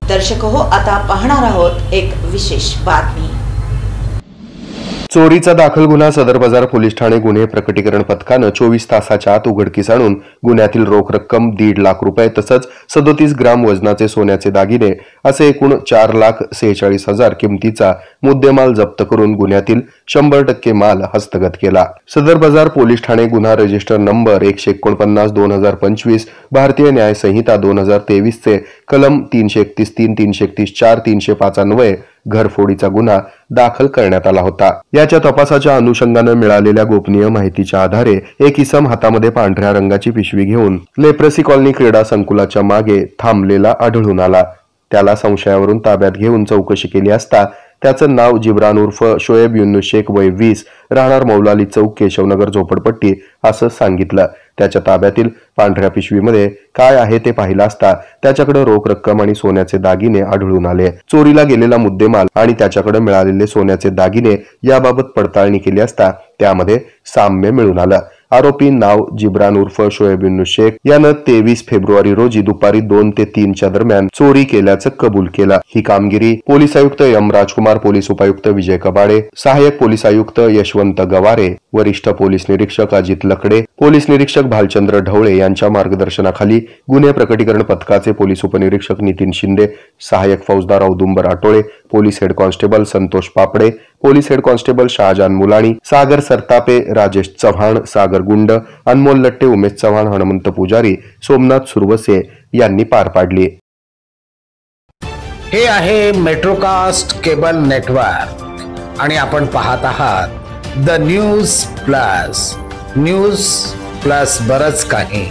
दर्शक हो, आता पाहणार आहोत एक विशेष बातमी। चोरीचा दाखल गुन्हा सदर बाजार पोलीस ठाणे गुन्हे प्रकटीकरण पथकानं 24 तासाच्या आत उघडकीस आणून गुन्ह्यातील रोख रक्कम 1.5 लाख रुपये तसंच 37 ग्राम वजनाचे सोन्याचे दागिने असे एकूण 4,46,000 किमतीचा मुद्देमाल जप्त करून गुन्ह्यातील 100% माल हस्तगत केला। सदर बाजार पोलीस ठाणे गुन्हा रजिस्टर नंबर 149/2025 भारतीय न्याय संहिता 2023 चे कलम 331, 331, 305 अन्वये घरफोडीचा गुन्हा दाखल करण्यात आला होता। याच्या तपासाच्या अनुषंगाने मिळालेल्या गोपनीय माहितीच्या आधारे एक इसम हातामध्ये पांढऱ्या रंगाची पिशवी घेऊन लेप्रसी कॉलनी क्रीडा संकुलाच्या मागे थांबलेला आढळून आला। त्याला संशयावरून ताब्यात घेऊन चौकशी केली असता त्याचं नाव जिब्रान उर्फ शोएब युनुस शेख वय 20 राहणार मौलाली चौक केशवनगर झोपडपट्टी असं सांगितलं। त्याच्या ताब्यातील पांढऱ्या पिशवीमध्ये काय आहे ते पाहिलं असता त्याच्याकडे रोख रक्कम आणि सोन्याचे दागिने आढळून आले। चोरीला गेलेला मुद्देमाल आणि त्याच्याकडे मिळालेले सोन्याचे दागिने याबाबत पडताळणी केली असता त्यामध्ये साम्य मिळून आलं। आरोपी नाव जिब्रान उर्फ शोएब युनुस शेख यानं 23 फेब्रुवारी रोजी दुपारी 2 ते 3 च्या दरम्यान चोरी केल्याचं कबूल केलं। ही कामगिरी पोलीस आयुक्त एम राजकुमार, पोलीस उपायुक्त विजय कबाडे, सहाय्यक पोलीस आयुक्त यशवंत गवारे, वरिष्ठ पोलीस निरीक्षक अजित लकडे, पोलीस निरीक्षक भालचंद्र ढवळे यांच्या मार्गदर्शनाखाली गुन्हे प्रकटीकरण पथकाचे पोलीस उपनिरीक्षक नितीन शिंदे, सहाय्यक फौजदार Audumbar Atole, police head constable Santosh Papade, police head constable Shahjan Mulani, Sagar Sartape, Rajesh Chavan, Sagar Gund, Anmol लट्टे, उमेश चव्हाण, हनुमंत पुजारी, सोमनाथ सुरवसे यांनी पार पाडली। हे आहे मेट्रोकास्ट केबल नेटवर्क आणि आपण पाहत आहात द न्यूज प्लस बरच काही।